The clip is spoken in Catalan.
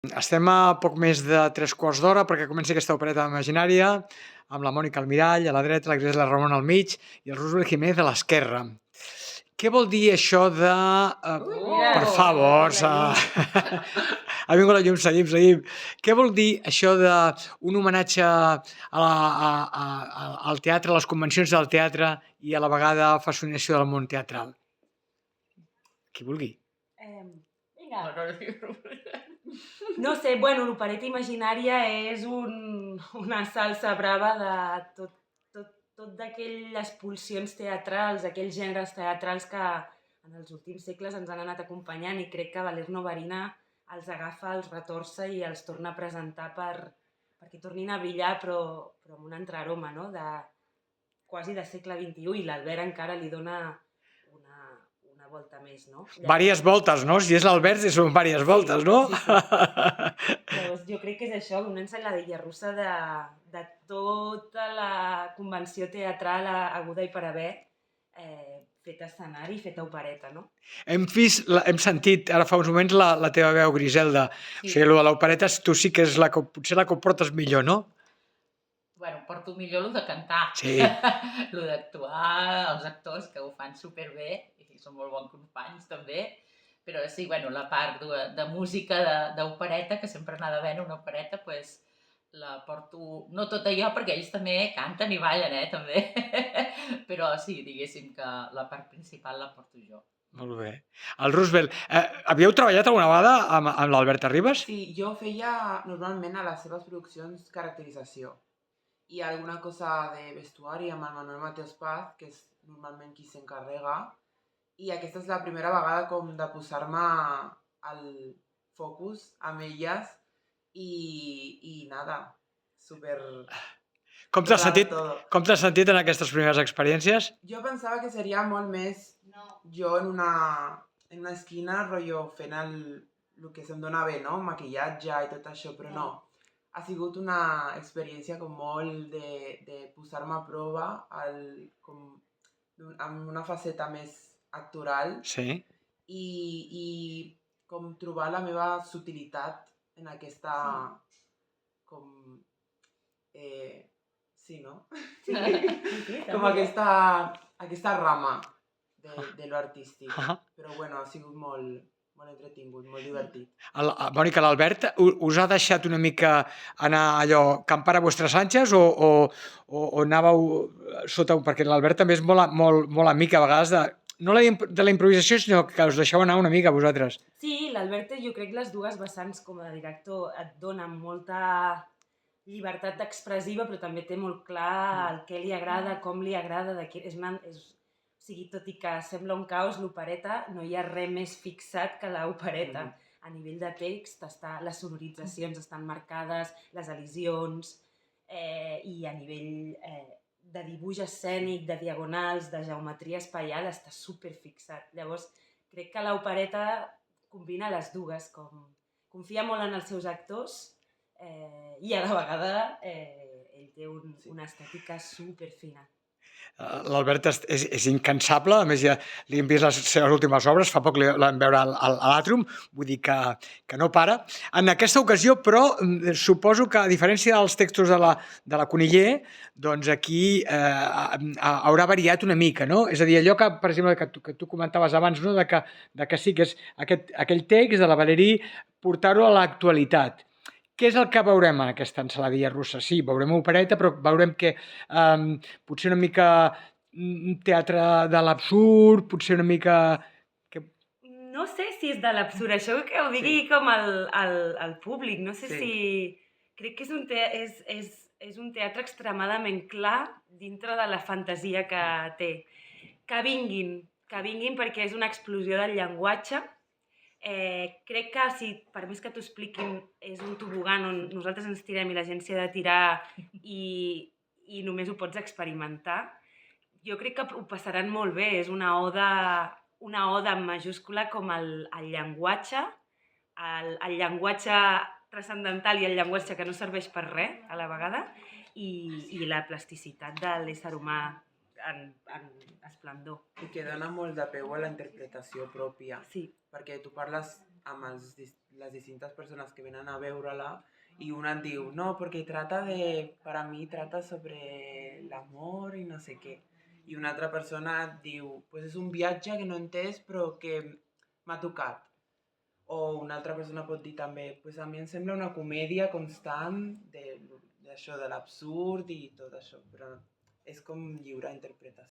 Estem a poc més de 3 quarts d'hora perquè comença aquesta opereta imaginària amb la Mònica al mirall, a la dreta, la Graciela Ramon al mig i el Roosevelt Jiménez a l'esquerra. Què vol dir això de... per favor, ha vingut la llum, seguim. Què vol dir això d'un homenatge al teatre, a les convencions del teatre i a la vegada fascinació del món teatral? Qui vulgui. Vinga. No sé, bueno, l'opereta imaginària és una salsa brava de tot d'aquelles pulsions teatrals, aquells gèneres teatrals que en els últims segles ens han anat acompanyant i crec que Valer Novarina els agafa, els retorça i els torna a presentar perquè tornin a brillar però amb un altre aroma, no? Quasi de segle XXI i l'Albert encara li dona una volta més, no? Vàries voltes, no? Si és l'Albert, són vàries voltes, no? Sí. Llavors, jo crec que és això, una ensaïladilla russa de tota la convenció teatral aguda i per haver feta escenari, feta opereta, no? Hem sentit ara fa uns moments la teva veu, Griselda. O sigui, l'opereta tu sí que és potser la que ho portes millor, no? Bueno, porto millor el de cantar. Sí. El d'actuar, els actors que ho fan superbé i són molt bons companys també. Però sí, bueno, la part de música d'opereta, que sempre n'ha d'haver una opereta, doncs la porto, no tota jo, perquè ells també canten i ballen, també. Però sí, diguéssim que la part principal la porto jo. Molt bé. El Roosevelt, havíeu treballat alguna vegada amb l'Albert Arribas? Sí, jo feia normalment a les seves produccions caracterització i alguna cosa de vestuari amb el Manuel Mateos Paz, que és normalment qui s'encarrega, i aquesta és la primera vegada com de posar-me al focus amb elles i nada, super... Com t'has sentit en aquestes primeres experiències? Jo pensava que seria molt més jo en una esquina, rotllo, fent el que se'm dona bé, no? Maquillatge i tot això, però no. Ha sigut una experiència com molt de posar-me a prova amb una faceta més actoral i com trobar la meva sutilitat en aquesta com sí, no? Com aquesta rama de lo artístic. Però bueno, ha sigut molt entretingut, molt divertit. Mònica, l'Albert us ha deixat una mica anar allò, campar a vostres anxes o anàveu sota... Perquè l'Albert també és molt amic a vegades no de la improvisació, sinó que us deixeu anar una mica a vosaltres. Sí, l'Albert, jo crec que les dues vessants com a director et donen molta llibertat expressiva, però també té molt clar el que li agrada, com li agrada, o sigui, tot i que sembla un caos, l'opereta, no hi ha res més fixat que l'opereta. A nivell de text, les sonoritzacions estan marcades, les elisions, i a nivell de dibuix escènic, de diagonals, de geometria espaial, està superfixat. Llavors, crec que l'opereta combina les dues, com confia molt en els seus actors i a la vegada ell té una estètica superfina. L'Albert és incansable, a més ja li hem vist les seves últimes obres, fa poc l'hem veure a l'Àtrium, vull dir que no para. En aquesta ocasió, però, suposo que a diferència dels textos de la Coniller, doncs aquí haurà variat una mica, no? És a dir, allò que, per exemple, que tu comentaves abans, no? de que sí que és aquell text de la Valérie, portar-ho a l'actualitat. Què és el que veurem en aquesta ensaladilla russa? Sí, veurem opereta, però veurem que potser una mica teatre de l'absurd, potser una mica... No sé si és de l'absurd, això que ho digui com el públic, no sé si... Crec que és un teatre extremadament clar dintre de la fantasia que té. Que vinguin perquè és una explosió del llenguatge. Crec que si, per més que t'ho expliquin, és un tobogan on nosaltres ens tirem i la gent s'hi ha de tirar i només ho pots experimentar, jo crec que ho passaran molt bé. És una oda en majúscula com el llenguatge, el llenguatge transcendental i el llenguatge que no serveix per res a la vegada i la plasticitat de l'ésser humà en esplendor. I que dona molt de peu a la interpretació pròpia. Sí. Perquè tu parles amb les distintes persones que venen a veure-la y una diu, no, porque para mí trata sobre el amor y no sé qué. I una altra persona diu, pues és un viatge que no he entès però que m'ha tocat. O una altra persona pot dir també, pues a mi em sembla una comèdia constant d'això, de l'absurd i tot això, però és com lliure interpretació.